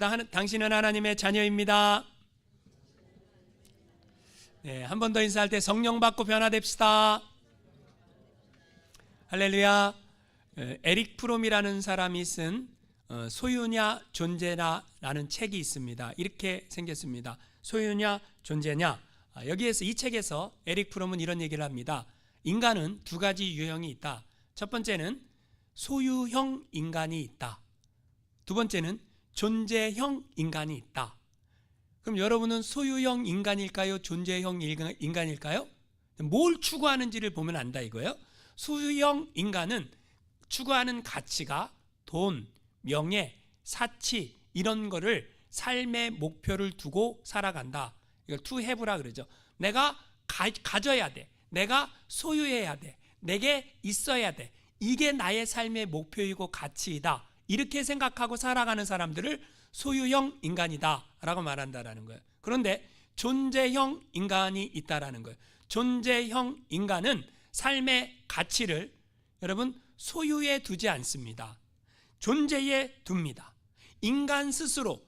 당신은 하나님의 자녀입니다. 네, 한 번 더 인사할 때 성령 받고 변화됩시다. 할렐루야. 에릭 프롬이라는 사람이 쓴 소유냐 존재냐라는 책이 있습니다. 이렇게 생겼습니다. 소유냐 존재냐. 여기에서 이 책에서 에릭 프롬은 이런 얘기를 합니다. 인간은 두 가지 유형이 있다. 첫 번째는 소유형 인간이 있다. 두 번째는 존재형 인간이 있다. 그럼 여러분은 소유형 인간일까요? 존재형 인간일까요? 뭘 추구하는지를 보면 안다 이거예요. 소유형 인간은 추구하는 가치가 돈, 명예, 사치 이런 거를 삶의 목표를 두고 살아간다. 이걸 to have라 그러죠. 내가 가져야 돼. 내가 소유해야 돼. 내게 있어야 돼. 이게 나의 삶의 목표이고 가치이다. 이렇게 생각하고 살아가는 사람들을 소유형 인간이다 라고 말한다라는 거예요. 그런데 존재형 인간이 있다라는 거예요. 존재형 인간은 삶의 가치를 여러분 소유에 두지 않습니다. 존재에 둡니다. 인간 스스로가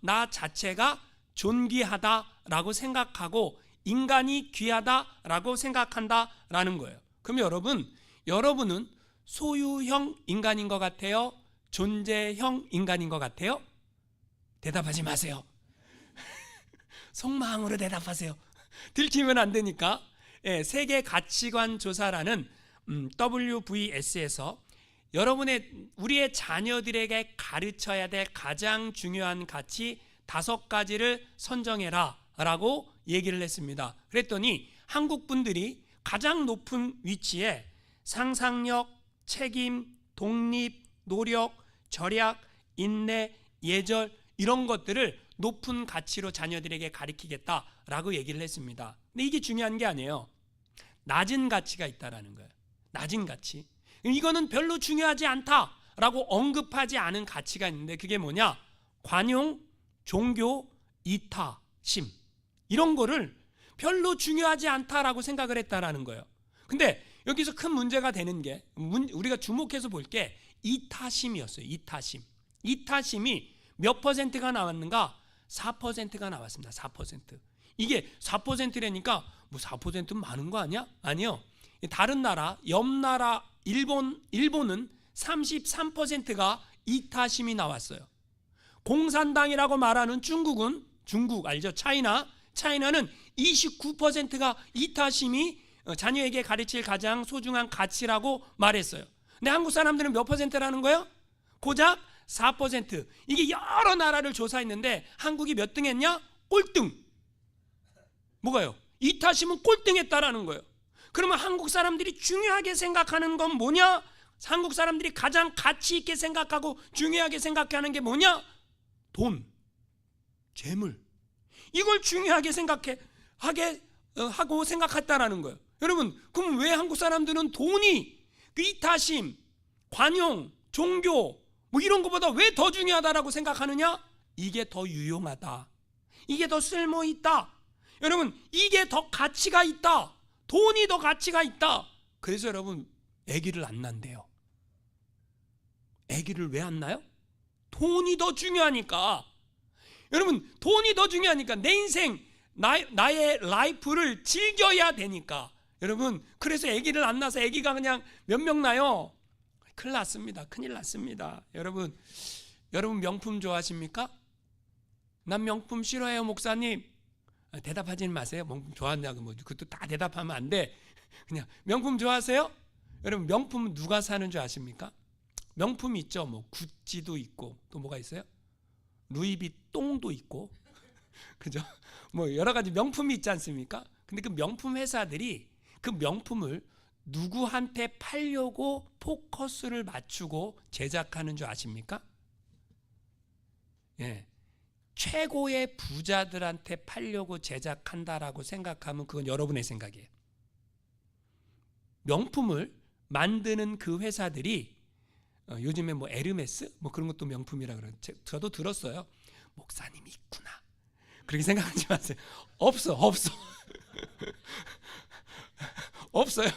나 자체가 존귀하다라고 생각하고 인간이 귀하다라고 생각한다라는 거예요. 그럼 여러분은 소유형 인간인 것 같아요? 존재형 인간인 것 같아요? 대답하지 마세요. 속마음으로 대답하세요. 들키면 안 되니까. 세계 가치관 조사라는 WVS에서 우리의 자녀들에게 가르쳐야 될 가장 중요한 가치 5가지를 선정해라 라고 얘기를 했습니다. 그랬더니 한국 분들이 가장 높은 위치에 상상력, 책임, 독립, 노력, 절약, 인내, 예절 이런 것들을 높은 가치로 자녀들에게 가르치겠다라고 얘기를 했습니다. 근데 이게 중요한 게 아니에요. 낮은 가치가 있다라는 거예요. 낮은 가치. 이거는 별로 중요하지 않다라고 언급하지 않은 가치가 있는데 그게 뭐냐? 관용, 종교, 이타심 이런 거를 별로 중요하지 않다라고 생각을 했다라는 거예요. 근데 여기서 큰 문제가 되는 게 우리가 주목해서 볼 게 이타심이었어요. 이타심이 몇 퍼센트가 나왔는가? 4%가 나왔습니다. 4%. 이게 4%라니까 뭐 4%는 많은 거 아니야? 아니요. 다른 나라, 옆 나라 일본은 33%가 이타심이 나왔어요. 공산당이라고 말하는 중국 알죠? 차이나는 29%가 이타심이 자녀에게 가르칠 가장 소중한 가치라고 말했어요. 근데 한국 사람들은 몇 퍼센트라는 거예요? 고작 4%. 이게 여러 나라를 조사했는데 한국이 몇 등 했냐? 꼴등. 뭐가요? 이타심은 꼴등했다라는 거예요. 그러면 한국 사람들이 중요하게 생각하는 건 뭐냐? 한국 사람들이 가장 가치 있게 생각하고 중요하게 생각하는 게 뭐냐? 돈, 재물. 이걸 중요하게 하고 생각했다라는 거예요. 여러분, 그럼 왜 한국 사람들은 돈이, 이타심, 관용, 종교 뭐 이런 것보다 왜 더 중요하다라고 생각하느냐? 이게 더 유용하다. 이게 더 쓸모있다. 여러분, 이게 더 가치가 있다. 돈이 더 가치가 있다. 그래서 여러분, 아기를 안 낳는데요. 아기를 왜 안 낳아요? 돈이 더 중요하니까. 여러분, 돈이 더 중요하니까 내 인생, 나의 라이프를 즐겨야 되니까. 여러분, 그래서 아기를 안 낳아서 아기가 그냥 몇 명 나요? 큰일 났습니다. 여러분 명품 좋아하십니까? 난 명품 싫어해요, 목사님. 대답하지는 마세요. 명품 좋아한다고 뭐 그것도 다 대답하면 안 돼. 그냥 명품 좋아하세요? 여러분, 명품은 누가 사는 줄 아십니까? 명품이 있죠. 뭐 구찌도 있고 또 뭐가 있어요? 루이비통도 있고 그죠? 뭐 여러 가지 명품이 있지 않습니까? 근데 그 명품 회사들이 그 명품을 누구한테 팔려고 포커스를 맞추고 제작하는 줄 아십니까? 최고의 부자들한테 팔려고 제작한다라고 생각하면 그건 여러분의 생각이에요. 명품을 만드는 그 회사들이 요즘에 뭐 에르메스 뭐 그런 것도 명품이라 그래요. 저도 들었어요. 목사님이 있구나. 그렇게 생각하지 마세요. 없어. 없어요.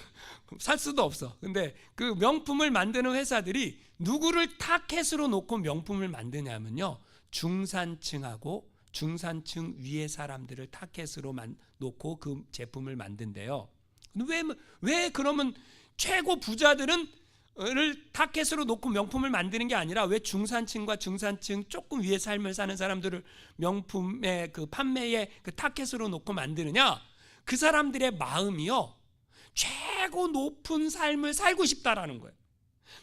살 수도 없어. 근데 그 명품을 만드는 회사들이 누구를 타겟으로 놓고 명품을 만드냐면요, 중산층하고 중산층 위의 사람들을 타겟으로 놓고 그 제품을 만든대요. 왜 그러면 최고 부자들은 타겟으로 놓고 명품을 만드는 게 아니라 왜 중산층과 중산층 조금 위의 삶을 사는 사람들을 명품의 그 판매의 그 타겟으로 놓고 만드느냐? 그 사람들의 마음이요, 최고 높은 삶을 살고 싶다라는 거예요.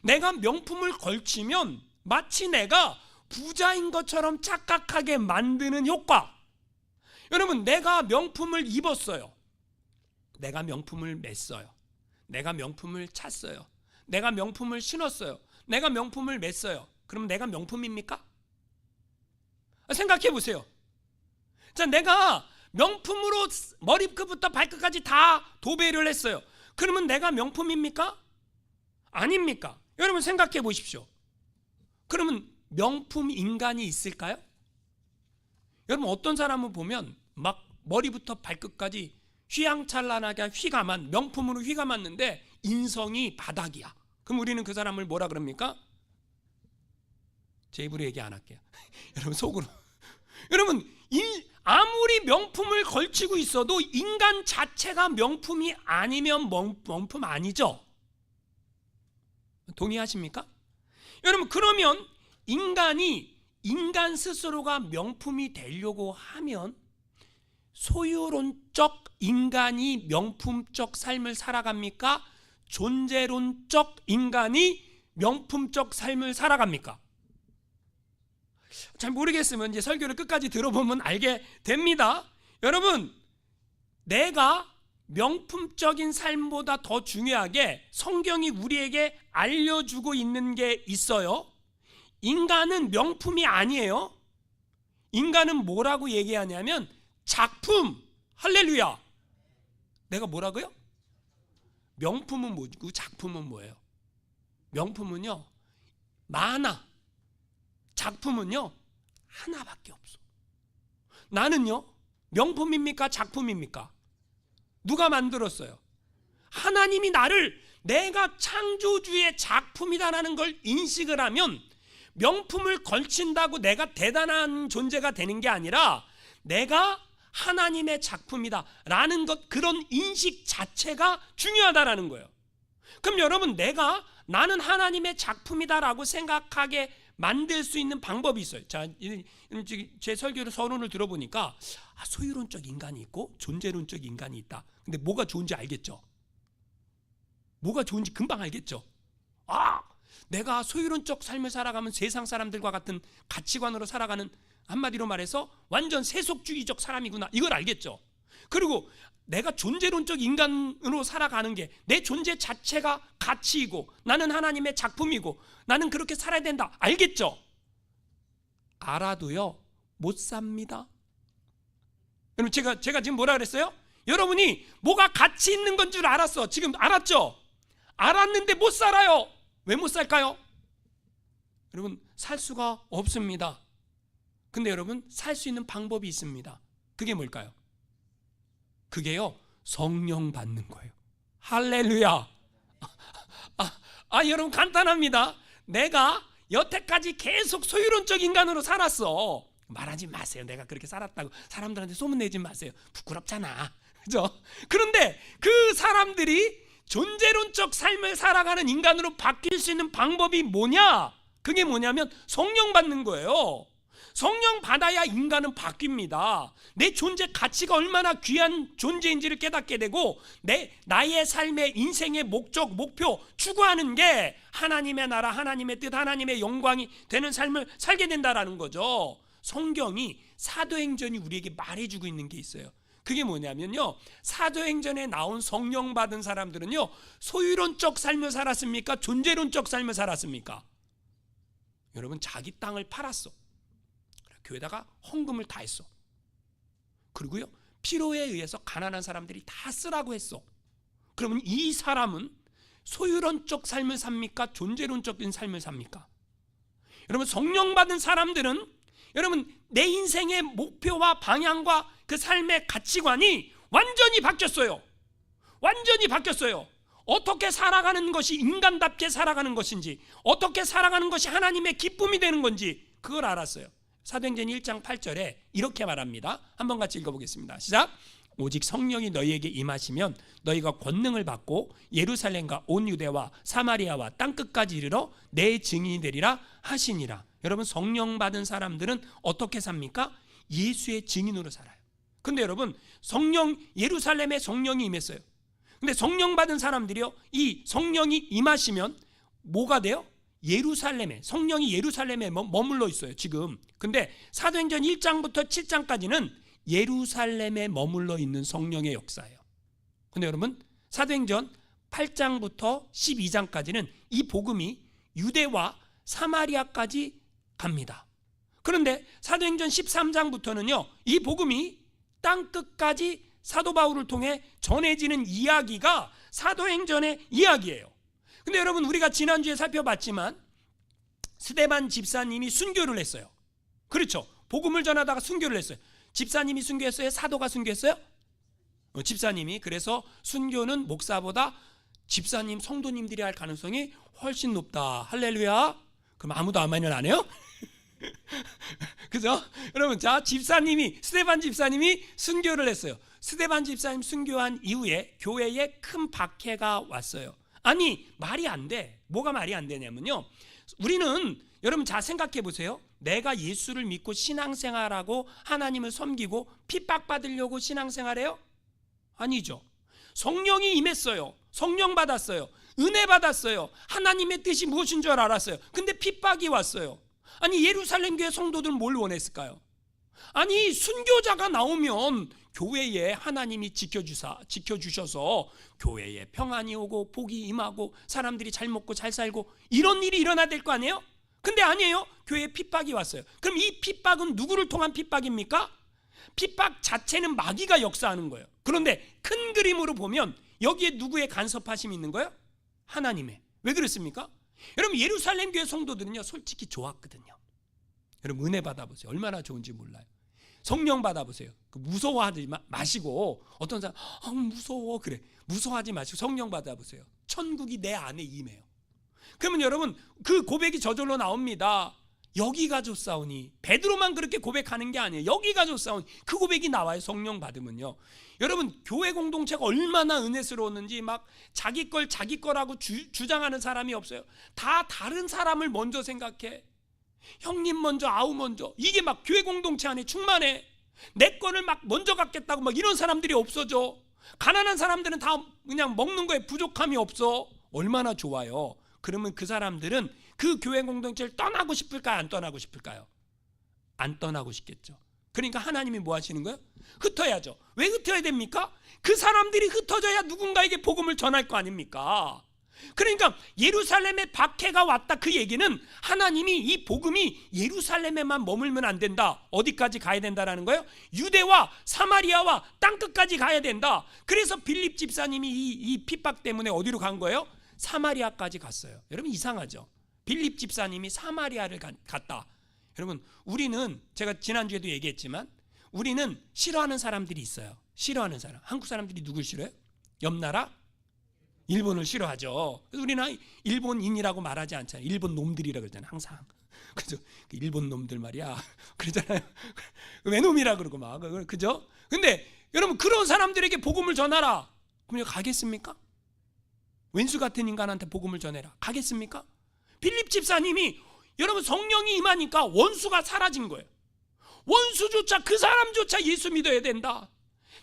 내가 명품을 걸치면 마치 내가 부자인 것처럼 착각하게 만드는 효과. 여러분, 내가 명품을 입었어요. 내가 명품을 맸어요. 내가 명품을 찼어요. 내가 명품을 신었어요. 내가 명품을 맸어요. 그럼 내가 명품입니까? 생각해 보세요. 자, 내가 명품으로 머리끝부터 발끝까지 다 도배를 했어요. 그러면 내가 명품입니까? 아닙니까? 여러분 생각해 보십시오. 그러면 명품 인간이 있을까요? 여러분 어떤 사람을 보면 막 머리부터 발끝까지 휘황찬란하게 휘감은 명품으로 휘감았는데 인성이 바닥이야. 그럼 우리는 그 사람을 뭐라 그럽니까? 제 입으로 얘기 안 할게요. 여러분 속으로. 여러분 아무리 명품을 걸치고 있어도 인간 자체가 명품이 아니면 명품 아니죠? 동의하십니까? 여러분 그러면 인간 스스로가 명품이 되려고 하면 소유론적 인간이 명품적 삶을 살아갑니까? 존재론적 인간이 명품적 삶을 살아갑니까? 잘 모르겠으면 이제 설교를 끝까지 들어보면 알게 됩니다. 여러분, 내가 명품적인 삶보다 더 중요하게 성경이 우리에게 알려주고 있는 게 있어요. 인간은 명품이 아니에요. 인간은 뭐라고 얘기하냐면 작품. 할렐루야. 내가 뭐라고요? 명품은 뭐고 작품은 뭐예요? 명품은요 많아. 작품은요 하나밖에 없어. 나는요 명품입니까? 작품입니까? 누가 만들었어요? 하나님이 나를 내가 창조주의 작품이다라는 걸 인식을 하면 명품을 걸친다고 내가 대단한 존재가 되는 게 아니라 내가 하나님의 작품이다라는 것, 그런 인식 자체가 중요하다라는 거예요. 그럼 여러분 나는 하나님의 작품이다라고 생각하게 만들 수 있는 방법이 있어요. 자, 제 설교를 서론을 들어보니까 소유론적 인간이 있고 존재론적 인간이 있다. 근데 뭐가 좋은지 알겠죠? 뭐가 좋은지 금방 알겠죠? 내가 소유론적 삶을 살아가면 세상 사람들과 같은 가치관으로 살아가는, 한마디로 말해서 완전 세속주의적 사람이구나, 이걸 알겠죠? 그리고 내가 존재론적 인간으로 살아가는 게 내 존재 자체가 가치이고 나는 하나님의 작품이고 나는 그렇게 살아야 된다, 알겠죠? 알아도요 못 삽니다. 여러분 제가 지금 뭐라 그랬어요? 여러분이 뭐가 가치 있는 건 줄 알았어. 지금 알았죠? 알았는데 못 살아요. 왜 못 살까요? 여러분 살 수가 없습니다. 근데 여러분 살 수 있는 방법이 있습니다. 그게 뭘까요? 그게요 성령 받는 거예요. 할렐루야. 여러분 간단합니다. 내가 여태까지 계속 소유론적 인간으로 살았어. 말하지 마세요. 내가 그렇게 살았다고 사람들한테 소문내지 마세요. 부끄럽잖아. 그죠? 그런데 그 사람들이 존재론적 삶을 살아가는 인간으로 바뀔 수 있는 방법이 뭐냐? 그게 뭐냐면 성령 받는 거예요. 성령 받아야 인간은 바뀝니다. 내 존재 가치가 얼마나 귀한 존재인지를 깨닫게 되고 나의 삶의 인생의 목적, 목표 추구하는 게 하나님의 나라, 하나님의 뜻, 하나님의 영광이 되는 삶을 살게 된다라는 거죠. 성경이 사도행전이 우리에게 말해주고 있는 게 있어요. 그게 뭐냐면요 사도행전에 나온 성령 받은 사람들은요 소유론적 삶을 살았습니까? 존재론적 삶을 살았습니까? 여러분 자기 땅을 팔았어. 교회다가 헌금을 다 했어. 그리고요 필요에 의해서 가난한 사람들이 다 쓰라고 했어. 그러면 이 사람은 소유론적 삶을 삽니까? 존재론적인 삶을 삽니까? 여러분 성령 받은 사람들은 여러분 내 인생의 목표와 방향과 그 삶의 가치관이 완전히 바뀌었어요. 완전히 바뀌었어요. 어떻게 살아가는 것이 인간답게 살아가는 것인지, 어떻게 살아가는 것이 하나님의 기쁨이 되는 건지 그걸 알았어요. 사도행전 1장 8절에 이렇게 말합니다. 한번 같이 읽어보겠습니다. 시작. 오직 성령이 너희에게 임하시면 너희가 권능을 받고 예루살렘과 온 유대와 사마리아와 땅끝까지 이르러 내 증인이 되리라 하시니라. 여러분, 성령 받은 사람들은 어떻게 삽니까? 예수의 증인으로 살아요. 근데 여러분, 예루살렘에 성령이 임했어요. 근데 성령 받은 사람들이요, 이 성령이 임하시면 뭐가 돼요? 성령이 예루살렘에 머물러 있어요 지금. 근데 사도행전 1장부터 7장까지는 예루살렘에 머물러 있는 성령의 역사예요. 근데 여러분, 사도행전 8장부터 12장까지는 이 복음이 유대와 사마리아까지 갑니다. 그런데 사도행전 13장부터는요, 이 복음이 땅끝까지 사도 바울을 통해 전해지는 이야기가 사도행전의 이야기예요. 근데 여러분, 우리가 지난주에 살펴봤지만 스데반 집사님이 순교를 했어요. 그렇죠? 복음을 전하다가 순교를 했어요. 집사님이 순교했어요? 사도가 순교했어요? 집사님이. 그래서 순교는 목사보다 집사님, 성도님들이 할 가능성이 훨씬 높다. 할렐루야. 그럼 아무도 아멘을 안 해요? 그죠? 여러분, 자, 스데반 집사님이 순교를 했어요. 스데반 집사님 순교한 이후에 교회에 큰 박해가 왔어요. 아니, 말이 안 돼. 뭐가 말이 안 되냐면요, 우리는, 여러분 잘 생각해 보세요. 내가 예수를 믿고 신앙생활하고 하나님을 섬기고 핍박받으려고 신앙생활해요? 아니죠. 성령이 임했어요. 성령 받았어요. 은혜 받았어요. 하나님의 뜻이 무엇인 줄 알았어요. 근데 핍박이 왔어요. 아니, 예루살렘 교회 성도들은 뭘 원했을까요? 아니, 순교자가 나오면 교회에 하나님이 지켜주셔서 교회에 평안이 오고 복이 임하고 사람들이 잘 먹고 잘 살고 이런 일이 일어나야 될 거 아니에요? 근데 아니에요. 교회에 핍박이 왔어요. 그럼 이 핍박은 누구를 통한 핍박입니까? 핍박 자체는 마귀가 역사하는 거예요. 그런데 큰 그림으로 보면 여기에 누구의 간섭하심이 있는 거예요? 하나님의. 왜 그렇습니까? 여러분, 예루살렘 교회 성도들은요, 솔직히 좋았거든요. 여러분, 은혜 받아보세요. 얼마나 좋은지 몰라요. 성령 받아보세요. 무서워하지 마시고, 어떤 사람 무서워, 그래, 무서워하지 마시고 성령 받아보세요. 천국이 내 안에 임해요. 그러면 여러분, 그 고백이 저절로 나옵니다. 여기가 좋사오니. 베드로만 그렇게 고백하는 게 아니에요. 여기가 좋사오니. 그 고백이 나와요. 성령 받으면요. 여러분, 교회 공동체가 얼마나 은혜스러웠는지, 막 자기 거라고 주장하는 사람이 없어요. 다 다른 사람을 먼저 생각해. 형님 먼저, 아우 먼저. 이게 막 교회 공동체 안에 충만해. 내 거를 막 먼저 갖겠다고 막 이런 사람들이 없어져. 가난한 사람들은 다 그냥 먹는 거에 부족함이 없어. 얼마나 좋아요. 그러면 그 사람들은 그 교회 공동체를 떠나고 싶을까요? 안 떠나고 싶을까요? 안 떠나고 싶겠죠. 그러니까 하나님이 뭐 하시는 거예요? 흩어야죠. 왜 흩어야 됩니까? 그 사람들이 흩어져야 누군가에게 복음을 전할 거 아닙니까? 그러니까 예루살렘에 박해가 왔다, 그 얘기는 하나님이 이 복음이 예루살렘에만 머물면 안 된다. 어디까지 가야 된다라는 거예요? 유대와 사마리아와 땅끝까지 가야 된다. 그래서 빌립 집사님이 이 핍박 때문에 어디로 간 거예요? 사마리아까지 갔어요. 여러분, 이상하죠? 빌립 집사님이 사마리아를 갔다. 여러분, 우리는, 제가 지난주에도 얘기했지만, 우리는 싫어하는 사람들이 있어요. 싫어하는 사람. 한국 사람들이 누굴 싫어해요? 옆나라? 일본을 싫어하죠. 그래서 우리는 일본인이라고 말하지 않잖아요. 일본 놈들이라고 그러잖아요. 항상. 그죠? 일본 놈들 말이야. 그러잖아요. 왜 놈이라 그러고 막. 그죠? 근데 여러분, 그런 사람들에게 복음을 전하라. 그럼 가겠습니까? 왼수 같은 인간한테 복음을 전해라. 가겠습니까? 빌립 집사님이, 여러분, 성령이 임하니까 원수가 사라진 거예요. 원수조차, 그 사람조차 예수 믿어야 된다.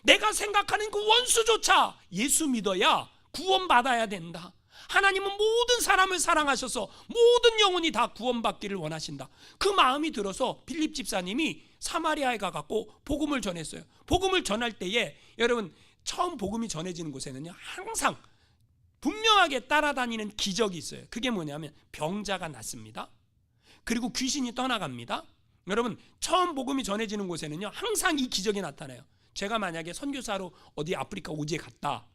내가 생각하는 그 원수조차 예수 믿어야 구원받아야 된다. 하나님은 모든 사람을 사랑하셔서 모든 영혼이 다 구원받기를 원하신다. 그 마음이 들어서 빌립 집사님이 사마리아에 가갖고 복음을 전했어요. 복음을 전할 때에 여러분, 처음 복음이 전해지는 곳에는요, 항상 분명하게 따라다니는 기적이 있어요. 그게 뭐냐면 병자가 낫습니다. 그리고 귀신이 떠나갑니다. 여러분, 처음 복음이 전해지는 곳에는요, 항상 이 기적이 나타나요. 제가 만약에 선교사로 어디 아프리카 오지에 갔다,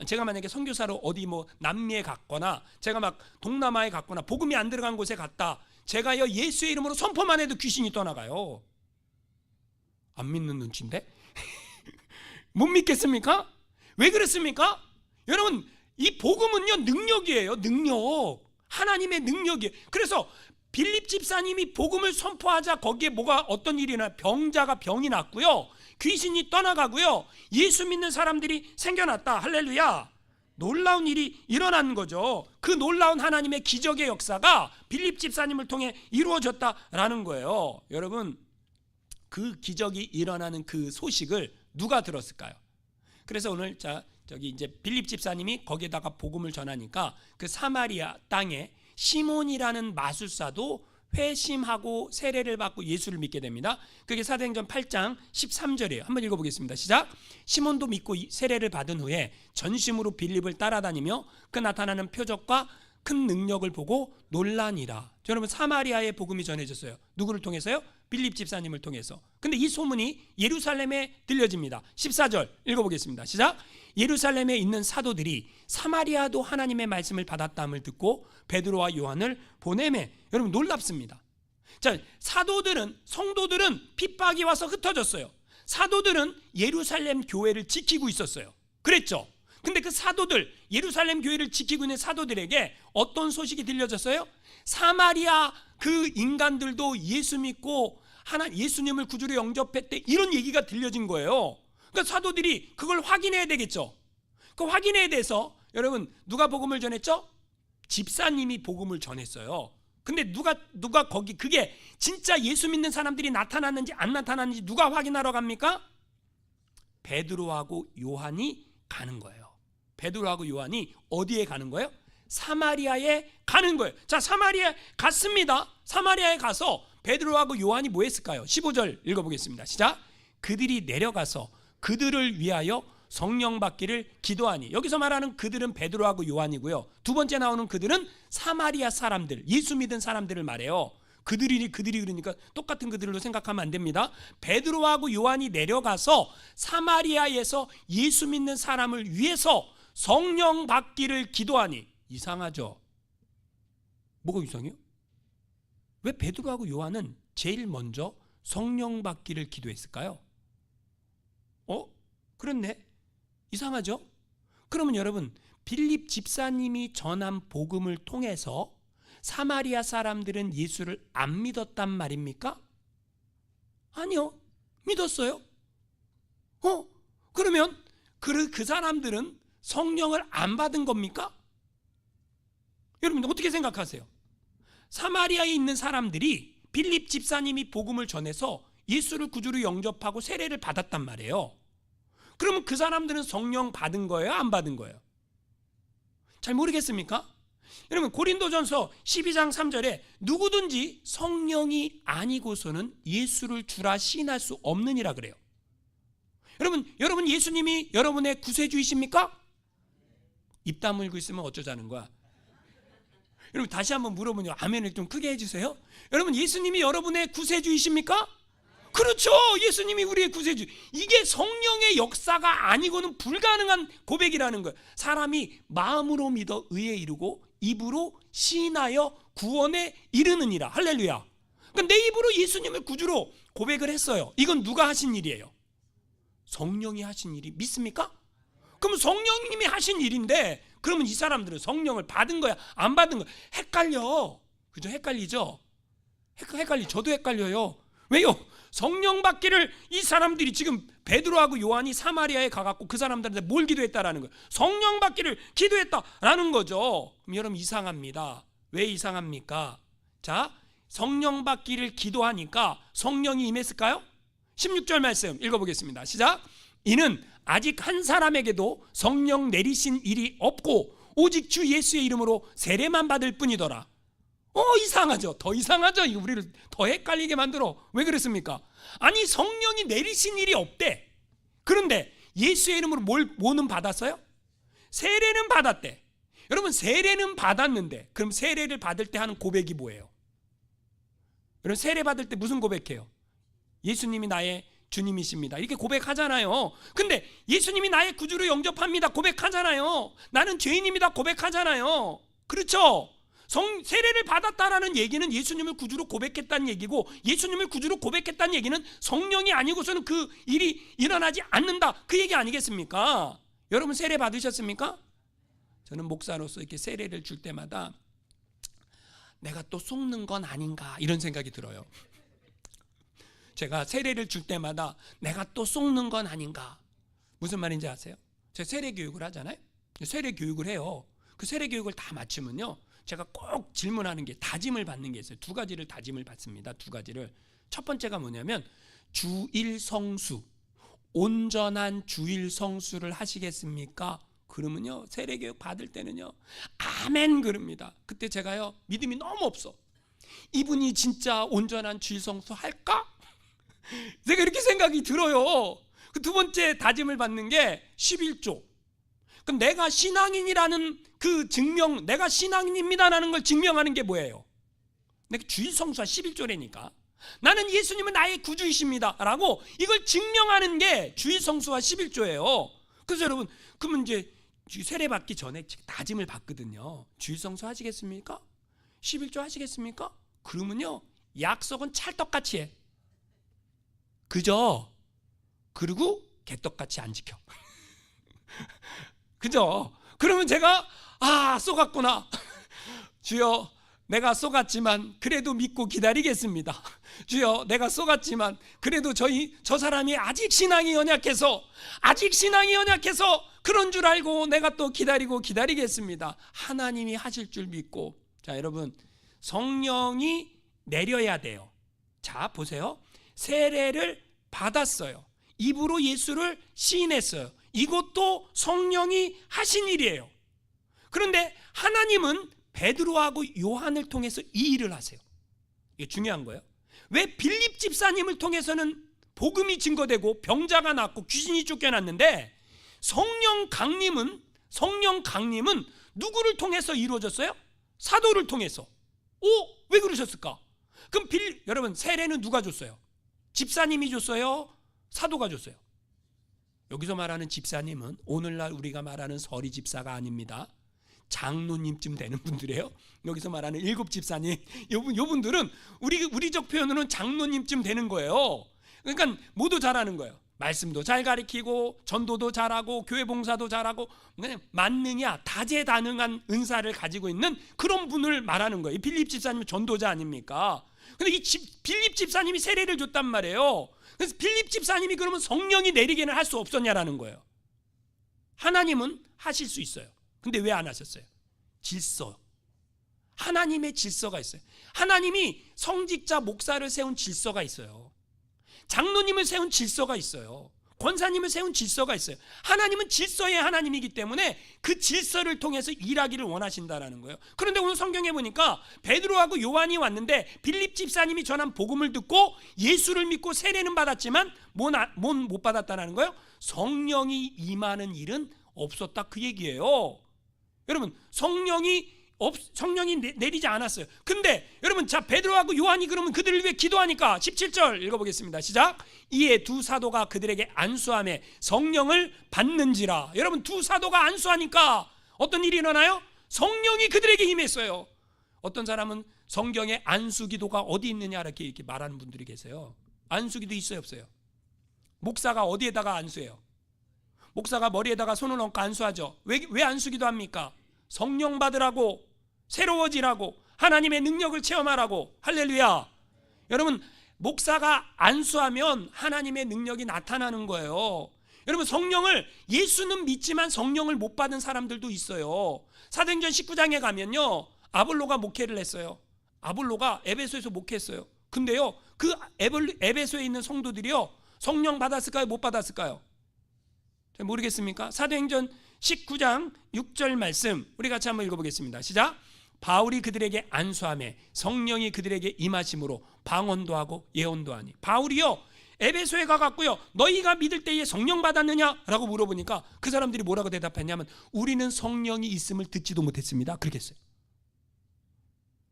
제가 만약에 선교사로 어디 뭐 남미에 갔거나, 제가 막 동남아에 갔거나, 복음이 안 들어간 곳에 갔다, 제가요 예수의 이름으로 선포만 해도 귀신이 떠나가요. 안 믿는 눈치인데? 못 믿겠습니까? 왜 그렇습니까? 여러분, 이 복음은요, 능력이에요. 능력. 하나님의 능력이에요. 그래서 빌립 집사님이 복음을 선포하자 거기에 어떤 일이 나? 병자가 병이 났고요, 귀신이 떠나가고요, 예수 믿는 사람들이 생겨났다. 할렐루야. 놀라운 일이 일어난 거죠. 그 놀라운 하나님의 기적의 역사가 빌립 집사님을 통해 이루어졌다라는 거예요. 여러분, 그 기적이 일어나는 그 소식을 누가 들었을까요? 그래서 오늘 저기 이제 빌립 집사님이 거기에다가 복음을 전하니까 그 사마리아 땅에 시몬이라는 마술사도 회심하고 세례를 받고 예수를 믿게 됩니다. 그게 사도행전 8장 13절이에요. 한번 읽어보겠습니다. 시작. 시몬도 믿고 세례를 받은 후에 전심으로 빌립을 따라다니며 그 나타나는 표적과 큰 능력을 보고 놀라니라. 여러분, 사마리아의 복음이 전해졌어요. 누구를 통해서요? 빌립 집사님을 통해서. 근데 이 소문이 예루살렘에 들려집니다. 14절 읽어보겠습니다. 시작. 예루살렘에 있는 사도들이 사마리아도 하나님의 말씀을 받았다함을 듣고 베드로와 요한을 보내매. 여러분, 놀랍습니다. 자, 성도들은 핍박이 와서 흩어졌어요. 사도들은 예루살렘 교회를 지키고 있었어요. 그랬죠? 근데 그 사도들, 예루살렘 교회를 지키고 있는 사도들에게 어떤 소식이 들려졌어요? 사마리아 그 인간들도 예수 믿고 예수님을 구주로 영접했대, 이런 얘기가 들려진 거예요. 그러니까 사도들이 그걸 확인해야 되겠죠. 그 확인에 대해서 여러분, 누가 복음을 전했죠? 집사님이 복음을 전했어요. 근데 누가 거기 그게 진짜 예수 믿는 사람들이 나타났는지 안 나타났는지 누가 확인하러 갑니까? 베드로하고 요한이 가는 거예요. 베드로하고 요한이 어디에 가는 거예요? 사마리아에 가는 거예요. 자, 사마리아에 갔습니다. 사마리아에 가서 베드로하고 요한이 뭐 했을까요? 15절 읽어보겠습니다. 시작. 그들이 내려가서 그들을 위하여 성령 받기를 기도하니. 여기서 말하는 그들은 베드로하고 요한이고요, 두 번째 나오는 그들은 사마리아 사람들, 예수 믿은 사람들을 말해요. 그들이 그러니까 똑같은 그들로 생각하면 안 됩니다. 베드로하고 요한이 내려가서 사마리아에서 예수 믿는 사람을 위해서 성령 받기를 기도하니. 이상하죠? 뭐가 이상해요? 왜 베드로하고 요한은 제일 먼저 성령 받기를 기도했을까요? 그렇네. 이상하죠? 그러면 여러분, 빌립 집사님이 전한 복음을 통해서 사마리아 사람들은 예수를 안 믿었단 말입니까? 아니요, 믿었어요. 그러면 그 사람들은 성령을 안 받은 겁니까? 여러분, 어떻게 생각하세요? 사마리아에 있는 사람들이 빌립 집사님이 복음을 전해서 예수를 구주로 영접하고 세례를 받았단 말이에요. 그러면 그 사람들은 성령 받은 거예요, 안 받은 거예요? 잘 모르겠습니까? 여러분, 고린도전서 12장 3절에 누구든지 성령이 아니고서는 예수를 주라 시인할 수 없느니라 그래요. 여러분 예수님이 여러분의 구세주이십니까? 입 다물고 있으면 어쩌자는 거야? 여러분, 다시 한번 물어보면 아멘을 좀 크게 해주세요. 여러분, 예수님이 여러분의 구세주이십니까? 그렇죠. 예수님이 우리의 구세주. 이게 성령의 역사가 아니고는 불가능한 고백이라는 거예요. 사람이 마음으로 믿어 의에 이르고 입으로 시인하여 구원에 이르느니라. 할렐루야. 그러니까 내 입으로 예수님을 구주로 고백을 했어요. 이건 누가 하신 일이에요? 성령이 하신 일이 믿습니까? 그럼 성령님이 하신 일인데, 그러면 이 사람들은 성령을 받은 거야, 안 받은 거야? 헷갈려. 그죠? 헷갈리죠? 저도 헷갈려요. 왜요? 성령 받기를 이 사람들이 지금 베드로하고 요한이 사마리아에 가갖고 그 사람들한테 뭘 기도했다라는 거예요? 성령 받기를 기도했다라는 거죠. 그럼 여러분, 이상합니다. 왜 이상합니까? 자, 성령 받기를 기도하니까 성령이 임했을까요? 16절 말씀 읽어보겠습니다. 시작. 이는 아직 한 사람에게도 성령 내리신 일이 없고 오직 주 예수의 이름으로 세례만 받을 뿐이더라. 이상하죠? 더 이상하죠? 이거 우리를 더 헷갈리게 만들어. 왜 그랬습니까? 아니, 성령이 내리신 일이 없대. 그런데 예수의 이름으로 뭐는 받았어요? 세례는 받았대. 여러분, 세례는 받았는데 그럼 세례를 받을 때 하는 고백이 뭐예요? 여러분, 세례 받을 때 무슨 고백해요? 예수님이 나의 주님이십니다, 이렇게 고백하잖아요. 근데 예수님이 나의 구주로 영접합니다, 고백하잖아요. 나는 죄인입니다, 고백하잖아요. 그렇죠? 세례를 받았다라는 얘기는 예수님을 구주로 고백했다는 얘기고, 예수님을 구주로 고백했다는 얘기는 성령이 아니고서는 그 일이 일어나지 않는다, 그 얘기 아니겠습니까? 여러분, 세례 받으셨습니까? 저는 목사로서 이렇게 세례를 줄 때마다 내가 또 속는 건 아닌가 이런 생각이 들어요. 제가 세례를 줄 때마다 내가 또 속는 건 아닌가. 무슨 말인지 아세요? 제가 세례 교육을 하잖아요. 세례 교육을 해요. 그 세례 교육을 다 마치면요, 제가 꼭 질문하는 게, 다짐을 받는 게 있어요. 두 가지를 다짐을 받습니다. 두 가지를. 첫 번째가 뭐냐면 주일 성수, 온전한 주일 성수를 하시겠습니까? 그러면요, 세례 교육 받을 때는요, 아멘 그럽니다. 그때 제가요, 믿음이 너무 없어. 이분이 진짜 온전한 주일 성수 할까? 제가 이렇게 생각이 들어요. 그 두 번째 다짐을 받는 게 11조. 그럼 내가 신앙인이라는 그 증명, 내가 신앙인입니다라는 걸 증명하는 게 뭐예요? 내가 주일 성수와 11조라니까. 나는 예수님은 나의 구주이십니다 라고 이걸 증명하는 게 주일 성수와 11조예요. 그래서 여러분, 그러면 이제 세례 받기 전에 다짐을 받거든요. 주일 성수 하시겠습니까? 11조 하시겠습니까? 그러면요, 약속은 찰떡같이 해. 그죠? 그리고 개떡같이 안 지켜. 그죠? 그러면 제가 쏘갔구나. 주여, 내가 쏘갔지만 그래도 믿고 기다리겠습니다. 주여, 내가 쏘갔지만 그래도 저 사람이 아직 신앙이 연약해서 그런 줄 알고 내가 또 기다리겠습니다. 하나님이 하실 줄 믿고. 자, 여러분, 성령이 내려야 돼요. 자, 보세요. 세례를 받았어요. 입으로 예수를 시인했어요. 이것도 성령이 하신 일이에요. 그런데 하나님은 베드로하고 요한을 통해서 이 일을 하세요. 이게 중요한 거예요. 왜 빌립 집사님을 통해서는 복음이 증거되고 병자가 낫고 귀신이 쫓겨났는데 성령 강림은 누구를 통해서 이루어졌어요? 사도를 통해서. 왜 그러셨을까? 그럼 여러분, 세례는 누가 줬어요? 집사님이 줬어요? 사도가 줬어요? 여기서 말하는 집사님은 오늘날 우리가 말하는 서리 집사가 아닙니다. 장로님쯤 되는 분들이에요. 여기서 말하는 일곱 집사님, 요분들은 우리적 표현으로는 장로님쯤 되는 거예요. 그러니까 모두 잘하는 거예요. 말씀도 잘 가르치고 전도도 잘하고 교회 봉사도 잘하고 만능이야, 다재다능한 은사를 가지고 있는 그런 분을 말하는 거예요. 빌립 집사님은 전도자 아닙니까? 근데 이 빌립 집사님이 세례를 줬단 말이에요. 그래서 빌립 집사님이 그러면 성령이 내리게는 할 수 없었냐라는 거예요. 하나님은 하실 수 있어요. 근데 왜 안 하셨어요? 질서. 하나님의 질서가 있어요. 하나님이 성직자 목사를 세운 질서가 있어요. 장로님을 세운 질서가 있어요. 권사님을 세운 질서가 있어요. 하나님은 질서의 하나님이기 때문에 그 질서를 통해서 일하기를 원하신다라는 거예요. 그런데 오늘 성경에 보니까 베드로하고 요한이 왔는데 빌립 집사님이 전한 복음을 듣고 예수를 믿고 세례는 받았지만 못 받았다는 거예요. 성령이 임하는 일은 없었다, 그 얘기예요. 여러분, 성령이 내리지 않았어요. 근데 여러분, 자, 베드로하고 요한이 그러면 그들을 위해 기도하니까 17절 읽어보겠습니다. 시작. 이에 두 사도가 그들에게 안수하며 성령을 받는지라. 여러분, 두 사도가 안수하니까 어떤 일이 일어나요? 성령이 그들에게 임했어요. 어떤 사람은 성경에 안수기도가 어디 있느냐 이렇게 말하는 분들이 계세요. 안수기도 있어요, 없어요? 목사가 어디에다가 안수해요? 목사가 머리에다가 손을 얹고 안수하죠. 왜 안수기도 합니까? 성령 받으라고, 새로워지라고, 하나님의 능력을 체험하라고. 할렐루야. 여러분, 목사가 안수하면 하나님의 능력이 나타나는 거예요. 여러분, 예수는 믿지만 성령을 못 받은 사람들도 있어요. 사도행전 19장에 가면요, 아볼로가 목회를 했어요. 아볼로가 에베소에서 목회했어요. 근데요, 그 에베소에 있는 성도들이요, 성령 받았을까요? 못 받았을까요? 잘 모르겠습니까? 사도행전 19장 6절 말씀 우리 같이 한번 읽어보겠습니다. 시작. 바울이 그들에게 안수하며 성령이 그들에게 임하심으로 방언도 하고 예언도 하니. 바울이요, 에베소에 가갖고요, 너희가 믿을 때에 성령 받았느냐? 라고 물어보니까 그 사람들이 뭐라고 대답했냐면 우리는 성령이 있음을 듣지도 못했습니다. 그러겠어요.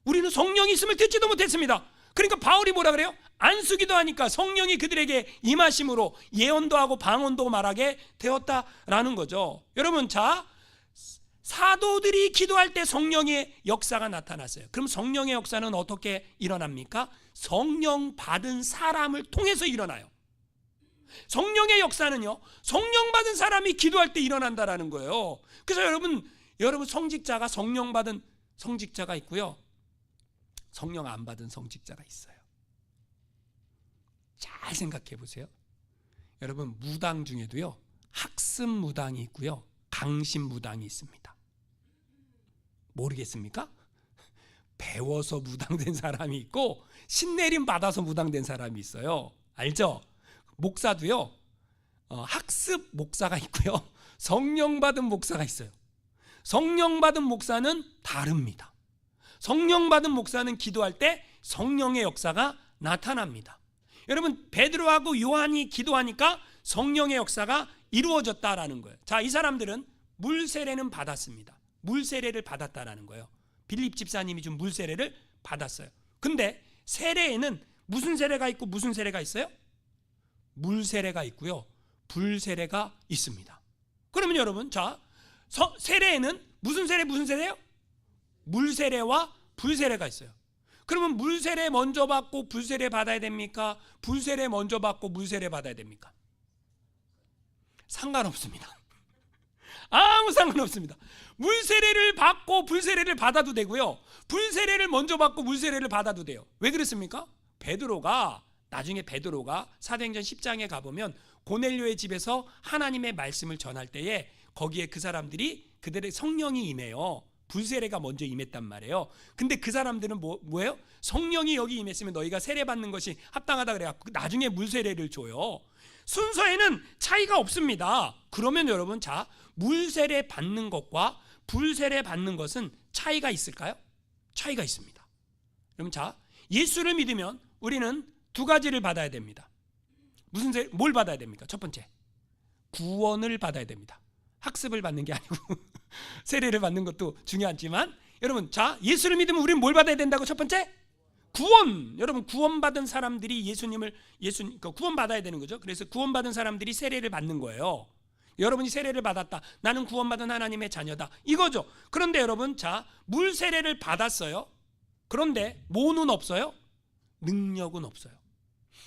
우리는 성령이 있음을 듣지도 못했습니다. 그러니까 바울이 뭐라 그래요? 안수기도 하니까 성령이 그들에게 임하심으로 예언도 하고 방언도 말하게 되었다라는 거죠. 여러분, 자, 사도들이 기도할 때 성령의 역사가 나타났어요. 그럼 성령의 역사는 어떻게 일어납니까? 성령 받은 사람을 통해서 일어나요. 성령의 역사는요, 성령 받은 사람이 기도할 때 일어난다라는 거예요. 그래서 여러분, 여러분, 성직자가 성령 받은 성직자가 있고요, 성령 안 받은 성직자가 있어요. 잘 생각해 보세요. 여러분, 무당 중에도요, 학습 무당이 있고요, 강신 무당이 있습니다. 모르겠습니까? 배워서 무당된 사람이 있고 신내림 받아서 무당된 사람이 있어요. 알죠? 목사도요, 학습 목사가 있고요, 성령 받은 목사가 있어요. 성령 받은 목사는 다릅니다. 성령 받은 목사는 기도할 때 성령의 역사가 나타납니다. 여러분, 베드로하고 요한이 기도하니까 성령의 역사가 이루어졌다라는 거예요. 자, 이 사람들은 물세례는 받았습니다. 물세례를 받았다라는 거예요. 빌립 집사님이 준 물세례를 받았어요. 근데 세례에는 무슨 세례가 있고 무슨 세례가 있어요? 물세례가 있고요, 불세례가 있습니다. 그러면 여러분, 자, 세례에는 무슨 세례 무슨 세례요? 물세례와 불세례가 있어요. 그러면 물세례 먼저 받고 불세례 받아야 됩니까? 불세례 먼저 받고 물세례 받아야 됩니까? 상관없습니다. 아무 상관없습니다. 물세례를 받고 불세례를 받아도 되고요, 불세례를 먼저 받고 물세례를 받아도 돼요. 왜 그렇습니까? 나중에 베드로가 사도행전 10장에 가보면 고넬료의 집에서 하나님의 말씀을 전할 때에 거기에 그 사람들이 그들의 성령이 임해요. 불세례가 먼저 임했단 말이에요. 근데 그 사람들은 뭐예요? 성령이 여기 임했으면 너희가 세례 받는 것이 합당하다 그래갖고 나중에 물세례를 줘요. 순서에는 차이가 없습니다. 그러면 여러분, 자, 물세례 받는 것과 불세례 받는 것은 차이가 있을까요? 차이가 있습니다. 그럼 자, 예수를 믿으면 우리는 두 가지를 받아야 됩니다. 뭘 받아야 됩니까? 첫 번째, 구원을 받아야 됩니다. 학습을 받는 게 아니고 세례를 받는 것도 중요하지만, 여러분, 자, 예수를 믿으면 우리는 뭘 받아야 된다고? 첫 번째, 구원. 여러분, 구원받은 사람들이 구원 받아야 되는 거죠. 그래서 구원받은 사람들이 세례를 받는 거예요. 여러분이 세례를 받았다, 나는 구원받은 하나님의 자녀다, 이거죠. 그런데 여러분, 자, 물 세례를 받았어요. 그런데 뭐는 없어요? 능력은 없어요.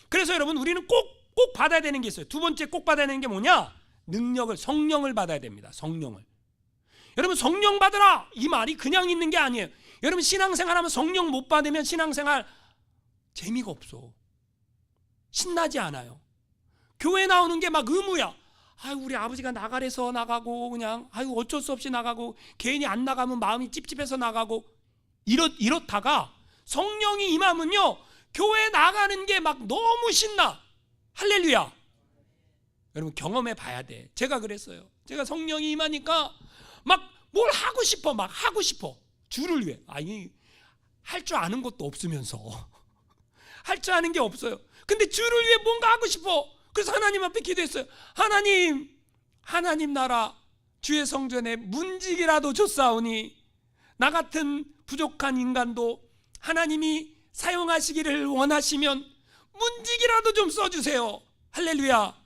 그래서 여러분, 우리는 꼭 받아야 되는 게 있어요. 두 번째 꼭 받아야 되는 게 뭐냐? 성령을 받아야 됩니다. 성령을. 여러분, 성령 받으라, 이 말이 그냥 있는 게 아니에요. 여러분, 신앙생활 하면 성령 못 받으면 신앙생활 재미가 없어. 신나지 않아요. 교회 나오는 게 막 의무야. 우리 아버지가 나가래서 나가고, 그냥 어쩔 수 없이 나가고, 괜히 안 나가면 마음이 찝찝해서 나가고, 이렇다가 성령이 임하면요, 교회 나가는 게 막 너무 신나. 할렐루야. 여러분, 경험해 봐야 돼. 제가 그랬어요. 제가 성령이 임하니까 막 뭘 하고 싶어. 주를 위해. 할 줄 아는 것도 없으면서 할 줄 아는 게 없어요. 근데 주를 위해 뭔가 하고 싶어. 그래서 하나님 앞에 기도했어요. 하나님 나라 주의 성전에 문지기라도 줬사오니 나 같은 부족한 인간도 하나님이 사용하시기를 원하시면 문지기라도 좀 써주세요. 할렐루야.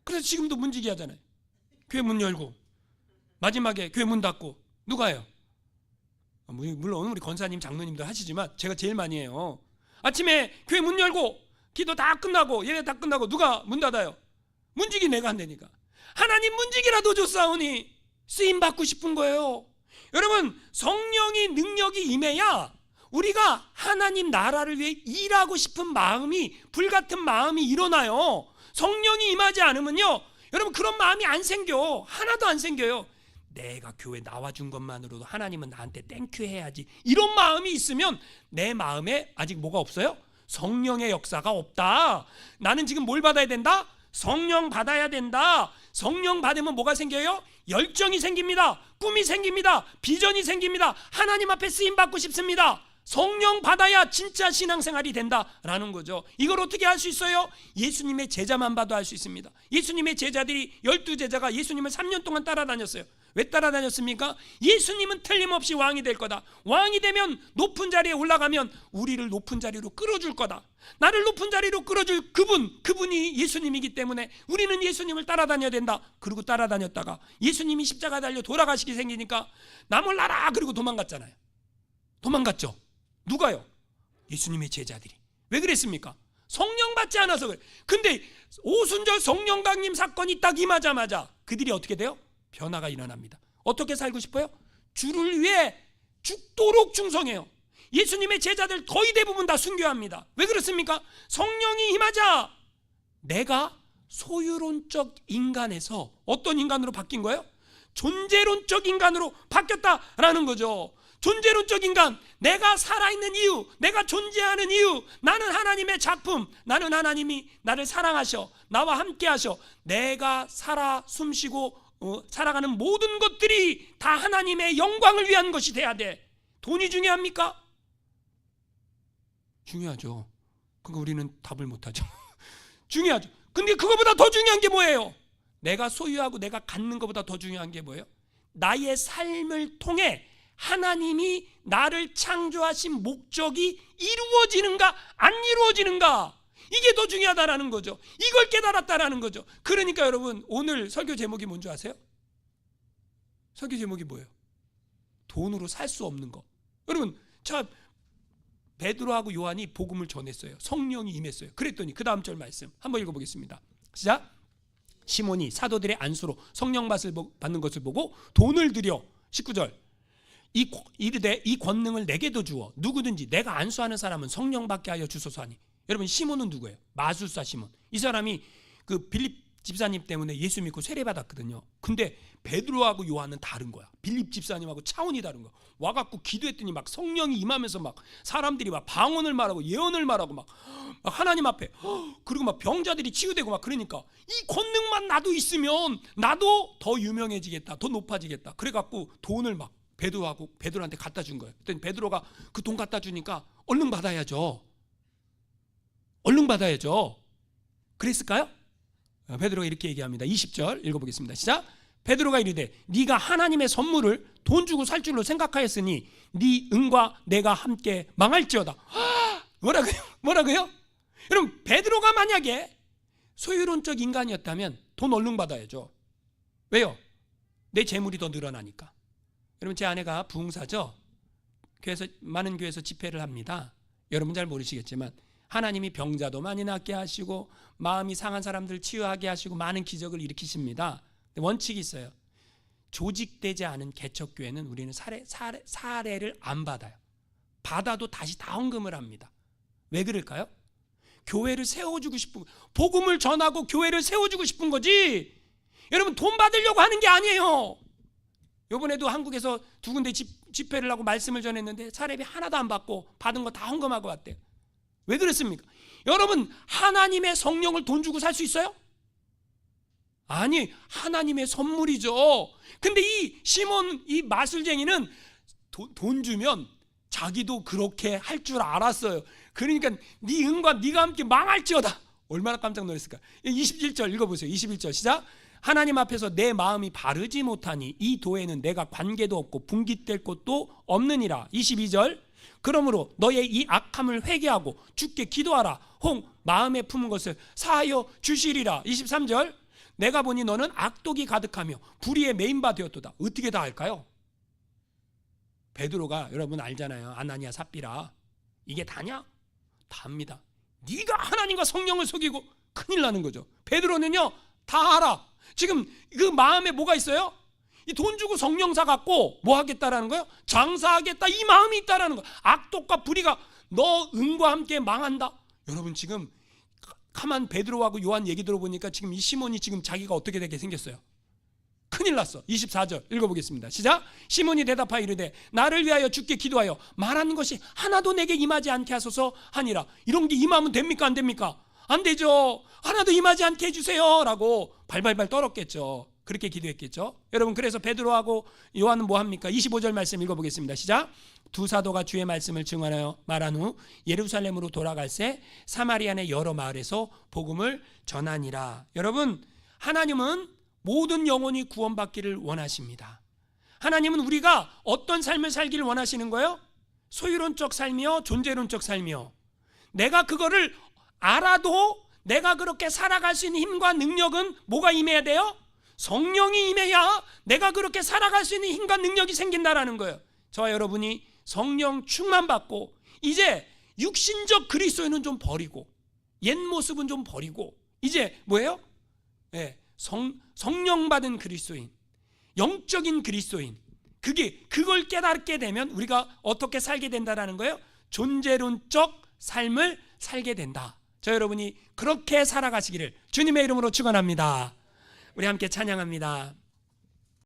그래서 지금도 문지기 하잖아요. 교회 문 열고 마지막에 교회 문 닫고. 누가 해요? 물론 우리 권사님, 장로님들 하시지만 제가 제일 많이 해요. 아침에 교회 문 열고 기도 다 끝나고 예배 다 끝나고 누가 문 닫아요? 문지기 내가 한다니까. 하나님 문지기라도 줬사오니 쓰임 받고 싶은 거예요. 여러분, 성령이 능력이 임해야 우리가 하나님 나라를 위해 일하고 싶은 마음이, 불같은 마음이 일어나요. 성령이 임하지 않으면요, 여러분, 그런 마음이 안 생겨. 하나도 안 생겨요. 내가 교회 나와준 것만으로도 하나님은 나한테 땡큐 해야지, 이런 마음이 있으면 내 마음에 아직 뭐가 없어요? 성령의 역사가 없다. 나는 지금 뭘 받아야 된다? 성령 받아야 된다. 성령 받으면 뭐가 생겨요? 열정이 생깁니다. 꿈이 생깁니다. 비전이 생깁니다. 하나님 앞에 쓰임 받고 싶습니다. 성령 받아야 진짜 신앙생활이 된다라는 거죠. 이걸 어떻게 할 수 있어요? 예수님의 제자만 봐도 알 수 있습니다. 예수님의 제자들이 12제자가 예수님을 3년 동안 따라다녔어요. 왜 따라다녔습니까? 예수님은 틀림없이 왕이 될 거다. 왕이 되면 높은 자리에 올라가면 우리를 높은 자리로 끌어줄 거다. 나를 높은 자리로 끌어줄 그분이 예수님이기 때문에 우리는 예수님을 따라다녀야 된다. 그리고 따라다녔다가 예수님이 십자가 달려 돌아가시게 생기니까 나 몰라라 그리고 도망갔잖아요. 도망갔죠. 누가요? 예수님의 제자들이. 왜 그랬습니까? 성령 받지 않아서 그래. 근데 오순절 성령 강림 사건이 딱 임하자마자 그들이 어떻게 돼요? 변화가 일어납니다. 어떻게 살고 싶어요? 주를 위해 죽도록 충성해요. 예수님의 제자들 거의 대부분 다 순교합니다. 왜 그렇습니까? 성령이 임하자 내가 소유론적 인간에서 어떤 인간으로 바뀐 거예요? 존재론적 인간으로 바뀌었다라는 거죠. 존재론적 인간, 내가 살아있는 이유, 내가 존재하는 이유, 나는 하나님의 작품, 나는 하나님이 나를 사랑하셔, 나와 함께 하셔, 내가 살아 숨쉬고 살아가는 모든 것들이 다 하나님의 영광을 위한 것이 돼야 돼. 돈이 중요합니까? 중요하죠. 그거 우리는 답을 못하죠. 중요하죠. 근데 그거보다 더 중요한 게 뭐예요? 내가 소유하고 내가 갖는 것보다 더 중요한 게 뭐예요? 나의 삶을 통해 하나님이 나를 창조하신 목적이 이루어지는가 안 이루어지는가, 이게 더 중요하다라는 거죠. 이걸 깨달았다라는 거죠. 그러니까 여러분, 오늘 설교 제목이 뭔지 아세요? 설교 제목이 뭐예요? 돈으로 살 수 없는 거. 여러분, 자, 베드로하고 요한이 복음을 전했어요. 성령이 임했어요. 그랬더니 그 다음 절 말씀 한번 읽어보겠습니다. 시작. 시몬이 사도들의 안수로 성령 받는 것을 보고 돈을 들여, 19절, 이르되 이 권능을 내게도 주어 누구든지 내가 안수하는 사람은 성령 받게 하여 주소서 하니. 여러분, 시몬은 누구예요? 마술사 시몬. 이 사람이 그 빌립 집사님 때문에 예수 믿고 세례받았거든요. 근데 베드로하고 요한은 다른 거야. 빌립 집사님하고 차원이 다른 거야. 와갖고 기도했더니 막 성령이 임하면서 막 사람들이 막 방언을 말하고 예언을 말하고 막 하나님 앞에, 그리고 막 병자들이 치유되고 막. 그러니까 이 권능만 나도 있으면 나도 더 유명해지겠다, 더 높아지겠다. 그래갖고 돈을 막 베드로한테 갖다 준 거예요. 그랬더니 베드로가 그 돈 갖다 주니까 얼른 받아야죠. 그랬을까요? 베드로가 이렇게 얘기합니다. 20절 읽어보겠습니다. 시작. 베드로가 이르되 네가 하나님의 선물을 돈 주고 살 줄로 생각하였으니 네 은과 내가 함께 망할지어다. 뭐라고요? 여러분, 베드로가 만약에 소유론적 인간이었다면 돈 얼른 받아야죠. 왜요? 내 재물이 더 늘어나니까. 여러분, 제 아내가 부흥사죠. 많은 교회에서 집회를 합니다. 여러분 잘 모르시겠지만 하나님이 병자도 많이 낫게 하시고 마음이 상한 사람들 치유하게 하시고 많은 기적을 일으키십니다. 원칙이 있어요. 조직되지 않은 개척교회는 우리는 사례를 안 받아요. 받아도 다시 다 헌금을 합니다. 왜 그럴까요? 교회를 세워주고 싶은, 복음을 전하고 교회를 세워주고 싶은 거지, 여러분 돈 받으려고 하는 게 아니에요. 이번에도 한국에서 두 군데 집회를 하고 말씀을 전했는데 사례비 하나도 안 받고 받은 거 다 헌금하고 왔대요. 왜 그렇습니까? 여러분, 하나님의 성령을 돈 주고 살 수 있어요? 아니, 하나님의 선물이죠. 근데 이 시몬, 이 마술쟁이는 돈 주면 자기도 그렇게 할 줄 알았어요. 그러니까 네 은과 네가 함께 망할지어다. 얼마나 깜짝 놀랐을까. 21절 읽어보세요. 21절 시작. 하나님 앞에서 내 마음이 바르지 못하니 이 도에는 내가 관계도 없고 분깃될 곳도 없느니라. 22절. 그러므로 너의 이 악함을 회개하고 주께 기도하라. 혹 마음에 품은 것을 사하여 주시리라. 23절. 내가 보니 너는 악독이 가득하며 불의에 매인 바 되었도다. 어떻게 다 할까요? 베드로가, 여러분 알잖아요. 아나니아 삽비라. 이게 다냐? 다합니다. 네가 하나님과 성령을 속이고 큰일 나는 거죠. 베드로는요, 다 알아. 지금 그 마음에 뭐가 있어요? 이 돈 주고 성령 사갖고 뭐 하겠다라는 거예요? 장사하겠다, 이 마음이 있다라는 거예요. 악독과 불의가 너 은과 함께 망한다. 여러분, 지금 가만 베드로하고 요한 얘기 들어보니까 지금 이 시몬이 지금 자기가 어떻게 되게 생겼어요? 큰일 났어. 24절 읽어보겠습니다. 시작. 시몬이 대답하여 이르되 나를 위하여 주께 기도하여 말하는 것이 하나도 내게 임하지 않게 하소서 하니라. 이런 게 임하면 됩니까? 안 됩니까? 안 되죠. 하나도 임하지 않게 해주세요 라고 발발발 떨었겠죠. 그렇게 기도했겠죠. 여러분, 그래서 베드로하고 요한은 뭐 합니까? 25절 말씀 읽어보겠습니다. 시작. 두 사도가 주의 말씀을 증언하여 말한 후 예루살렘으로 돌아갈새 사마리아 내 여러 마을에서 복음을 전하니라. 여러분, 하나님은 모든 영혼이 구원받기를 원하십니다. 하나님은 우리가 어떤 삶을 살기를 원하시는 거예요? 소유론적 삶이요, 존재론적 삶이요. 내가 그거를 알아도 내가 그렇게 살아갈 수 있는 힘과 능력은 뭐가 임해야 돼요? 성령이 임해야 내가 그렇게 살아갈 수 있는 힘과 능력이 생긴다라는 거예요. 저와 여러분이 성령 충만 받고 이제 육신적 그리스도인은 좀 버리고 옛 모습은 좀 버리고 이제 뭐예요? 성령 받은 그리스도인, 영적인 그리스도인, 그걸 깨닫게 되면 우리가 어떻게 살게 된다라는 거예요? 존재론적 삶을 살게 된다. 저 여러분이 그렇게 살아가시기를 주님의 이름으로 축원합니다. 우리 함께 찬양합니다.